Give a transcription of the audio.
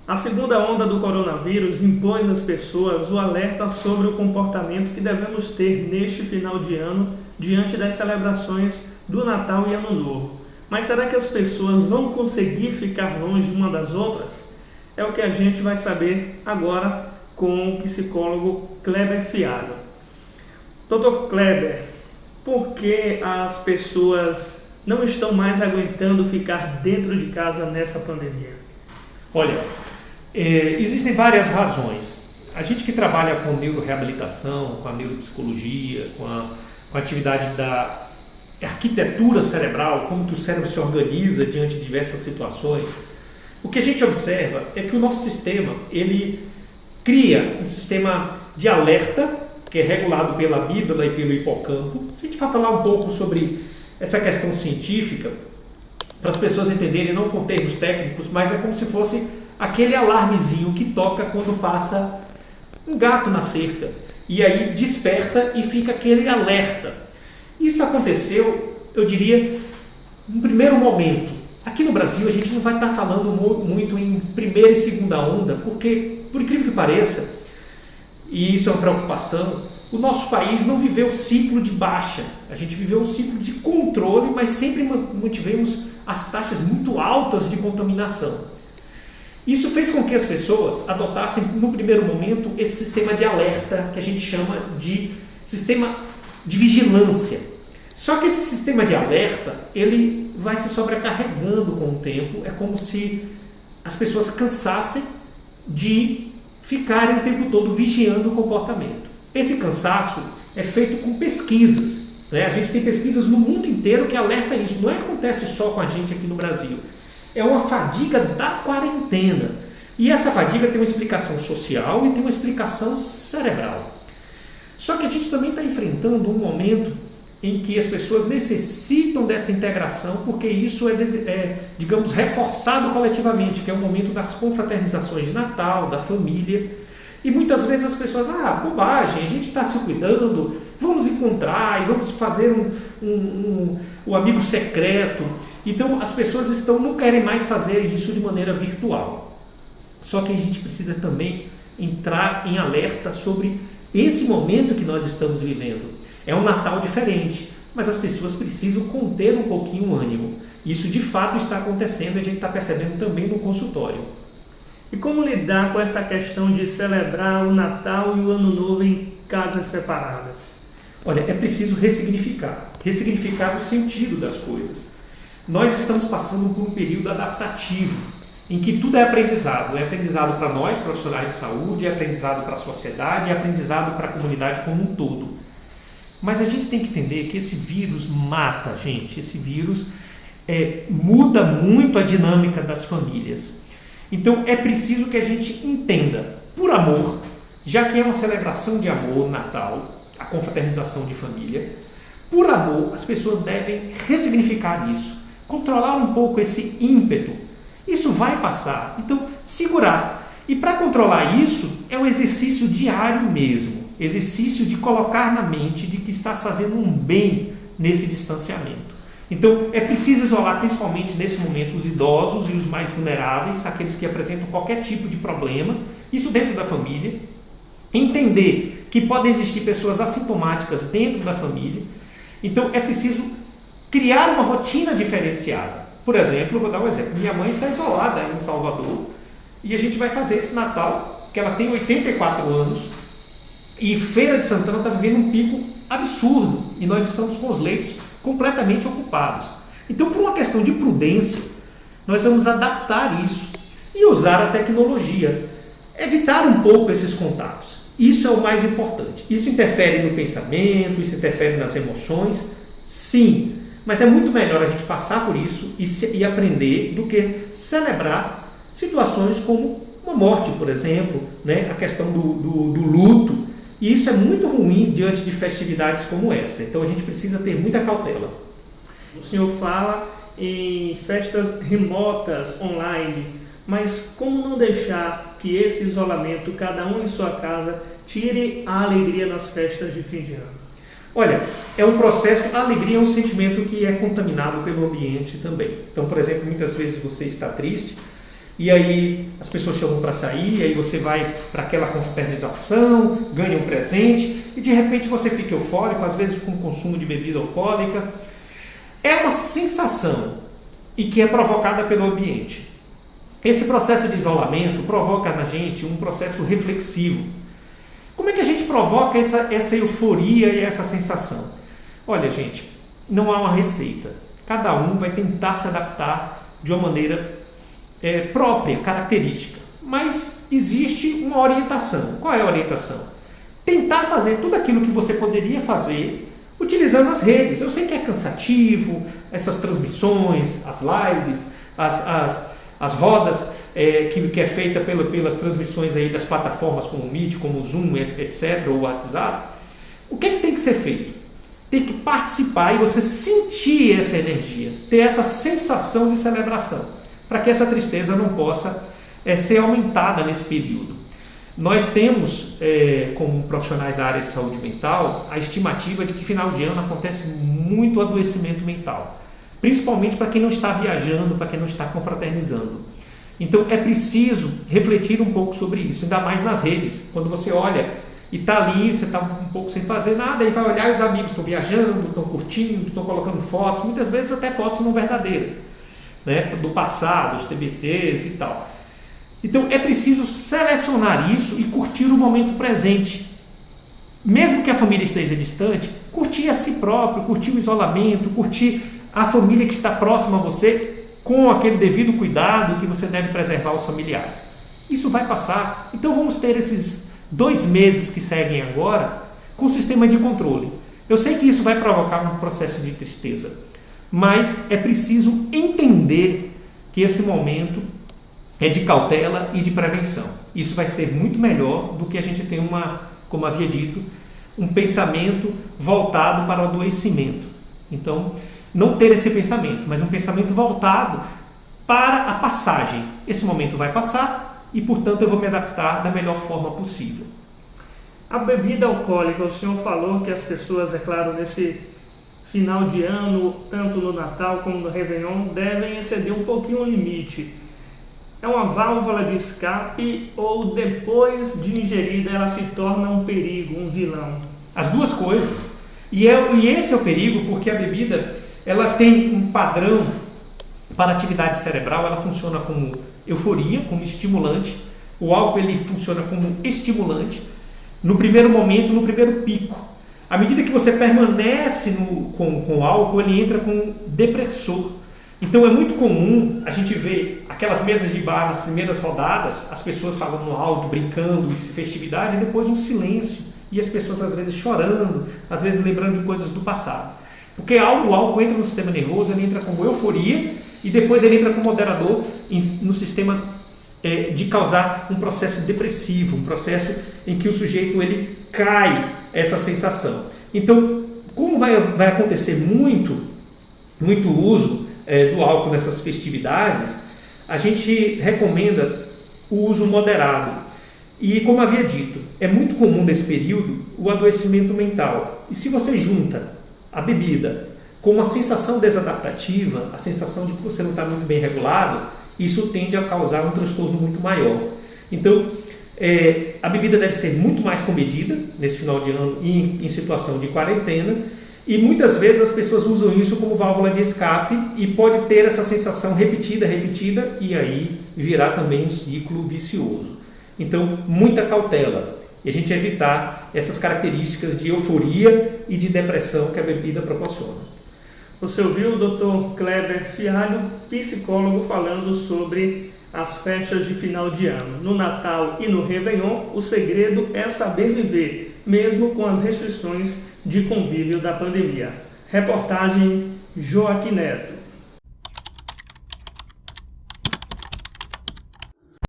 A segunda onda do coronavírus impôs às pessoas o alerta sobre o comportamento que devemos ter neste final de ano diante das celebrações do Natal e Ano Novo. Mas será que as pessoas vão conseguir ficar longe uma das outras? É o que a gente vai saber agora com o psicólogo Kleber Fialho. Dr. Kleber, por que as pessoas não estão mais aguentando ficar dentro de casa nessa pandemia? Olha, existem várias razões. A gente que trabalha com neuroreabilitação, com a neuropsicologia, com a atividade da arquitetura cerebral, como que o cérebro se organiza diante de diversas situações, o que a gente observa é que o nosso sistema, ele cria um sistema de alerta, que é regulado pela amígdala e pelo hipocampo. Se a gente for falar um pouco sobre essa questão científica, para as pessoas entenderem, não com termos técnicos, mas é como se fosse aquele alarmezinho que toca quando passa um gato na cerca. E aí desperta e fica aquele alerta. Isso aconteceu, eu diria, no primeiro momento. Aqui no Brasil a gente não vai estar falando muito em primeira e segunda onda, porque, por incrível que pareça, e isso é uma preocupação, o nosso país não viveu o ciclo de baixa. A gente viveu um ciclo de controle, mas sempre mantivemos as taxas muito altas de contaminação. Isso fez com que as pessoas adotassem, no primeiro momento, esse sistema de alerta, que a gente chama de sistema de vigilância. Só que esse sistema de alerta, ele vai se sobrecarregando com o tempo. É como se as pessoas cansassem de ficarem o tempo todo vigiando o comportamento. Esse cansaço é feito com pesquisas, né? A gente tem pesquisas no mundo inteiro que alertam isso. Não acontece só com a gente aqui no Brasil. É uma fadiga da quarentena. E essa fadiga tem uma explicação social e tem uma explicação cerebral. Só que a gente também está enfrentando um momento em que as pessoas necessitam dessa integração, porque isso digamos, reforçado coletivamente, que é o momento das confraternizações de Natal, da família. E muitas vezes as pessoas, bobagem, a gente está se cuidando, vamos encontrar e vamos fazer um amigo secreto. Então as pessoas não querem mais fazer isso de maneira virtual. Só que a gente precisa também entrar em alerta sobre esse momento que nós estamos vivendo. É um Natal diferente, mas as pessoas precisam conter um pouquinho o ânimo. Isso de fato está acontecendo e a gente está percebendo também no consultório. E como lidar com essa questão de celebrar o Natal e o Ano Novo em casas separadas? Olha, é preciso ressignificar o sentido das coisas. Nós estamos passando por um período adaptativo, em que tudo é aprendizado. É aprendizado para nós, profissionais de saúde, é aprendizado para a sociedade, é aprendizado para a comunidade como um todo. Mas a gente tem que entender que esse vírus mata a gente, esse vírus muda muito a dinâmica das famílias. Então é preciso que a gente entenda, por amor, já que é uma celebração de amor, Natal, a confraternização de família, por amor as pessoas devem ressignificar isso, controlar um pouco esse ímpeto. Isso vai passar, então segurar. E para controlar isso é um exercício diário mesmo, exercício de colocar na mente de que está fazendo um bem nesse distanciamento. Então é preciso isolar principalmente nesse momento os idosos e os mais vulneráveis, aqueles que apresentam qualquer tipo de problema, isso dentro da família, entender que podem existir pessoas assintomáticas dentro da família, então é preciso criar uma rotina diferenciada. Por exemplo, eu vou dar um exemplo, minha mãe está isolada em Salvador e a gente vai fazer esse Natal, que ela tem 84 anos, e Feira de Santana está vivendo um pico absurdo e nós estamos com os leitos completamente ocupados. Então, por uma questão de prudência, nós vamos adaptar isso e usar a tecnologia, evitar um pouco esses contatos. Isso é o mais importante. Isso interfere no pensamento, isso interfere nas emoções, sim, mas é muito melhor a gente passar por isso e aprender do que celebrar situações como uma morte, por exemplo, né? A questão do luto. E isso é muito ruim diante de festividades como essa. Então a gente precisa ter muita cautela. O senhor fala em festas remotas, online, mas como não deixar que esse isolamento, cada um em sua casa, tire a alegria nas festas de fim de ano? Olha, é um processo, a alegria é um sentimento que é contaminado pelo ambiente também. Então, por exemplo, muitas vezes você está triste e aí as pessoas chamam para sair, aí você vai para aquela confraternização, ganha um presente, e de repente você fica eufórico, às vezes com o consumo de bebida alcoólica. É uma sensação e que é provocada pelo ambiente. Esse processo de isolamento provoca na gente um processo reflexivo. Como é que a gente provoca essa euforia e essa sensação? Olha, gente, não há uma receita. Cada um vai tentar se adaptar de uma maneira própria, característica. Mas existe uma orientação. Qual é a orientação? Tentar fazer tudo aquilo que você poderia fazer utilizando as redes. Eu sei que é cansativo, essas transmissões, as lives, as rodas que é feita pelas transmissões aí das plataformas como o Meet, como o Zoom, etc., ou o WhatsApp. O que tem que ser feito? Tem que participar e você sentir essa energia, ter essa sensação de celebração, para que essa tristeza não possa ser aumentada nesse período. Nós temos, como profissionais da área de saúde mental, a estimativa de que final de ano acontece muito adoecimento mental, principalmente para quem não está viajando, para quem não está confraternizando. Então é preciso refletir um pouco sobre isso, ainda mais nas redes. Quando você olha e está ali, você está um pouco sem fazer nada, e vai olhar e os amigos estão viajando, estão curtindo, estão colocando fotos, muitas vezes até fotos não verdadeiras, né, do passado, os TBTs e tal. Então é preciso selecionar isso e curtir o momento presente. Mesmo que a família esteja distante, curtir a si próprio, curtir o isolamento, curtir a família que está próxima a você, com aquele devido cuidado que você deve preservar os familiares. Isso vai passar. Então vamos ter esses 2 meses que seguem agora com o sistema de controle. Eu sei que isso vai provocar um processo de tristeza, mas é preciso entender que esse momento é de cautela e de prevenção. Isso vai ser muito melhor do que a gente ter como havia dito, um pensamento voltado para o adoecimento. Então, não ter esse pensamento, mas um pensamento voltado para a passagem. Esse momento vai passar e, portanto, eu vou me adaptar da melhor forma possível. A bebida alcoólica, o senhor falou que as pessoas, é claro, nesse final de ano, tanto no Natal como no Réveillon, devem exceder um pouquinho o limite. É uma válvula de escape ou depois de ingerida ela se torna um perigo, um vilão? As duas coisas. E esse é o perigo, porque a bebida ela tem um padrão para a atividade cerebral, ela funciona como euforia, como estimulante. O álcool ele funciona como estimulante no primeiro momento, no primeiro pico. À medida que você permanece com o álcool, ele entra como depressor. Então é muito comum a gente ver aquelas mesas de bar nas primeiras rodadas, as pessoas falando alto, brincando, festividade, e depois um silêncio. E as pessoas às vezes chorando, às vezes lembrando de coisas do passado. Porque o álcool entra no sistema nervoso, ele entra como euforia e depois ele entra como moderador no sistema de causar um processo depressivo, um processo em que o sujeito ele cai essa sensação. Então, como vai acontecer muito uso do álcool nessas festividades, a gente recomenda o uso moderado. E como havia dito, é muito comum nesse período o adoecimento mental. E se você junta a bebida com uma sensação desadaptativa, a sensação de que você não está muito bem regulado, isso tende a causar um transtorno muito maior. Então, a bebida deve ser muito mais comedida nesse final de ano em situação de quarentena, e muitas vezes as pessoas usam isso como válvula de escape e pode ter essa sensação repetida, e aí virar também um ciclo vicioso. Então, muita cautela e a gente evitar essas características de euforia e de depressão que a bebida proporciona. Você ouviu o Dr. Kleber Fialho, psicólogo, falando sobre as festas de final de ano. No Natal e no Réveillon, o segredo é saber viver, mesmo com as restrições de convívio da pandemia. Reportagem Joaquim Neto.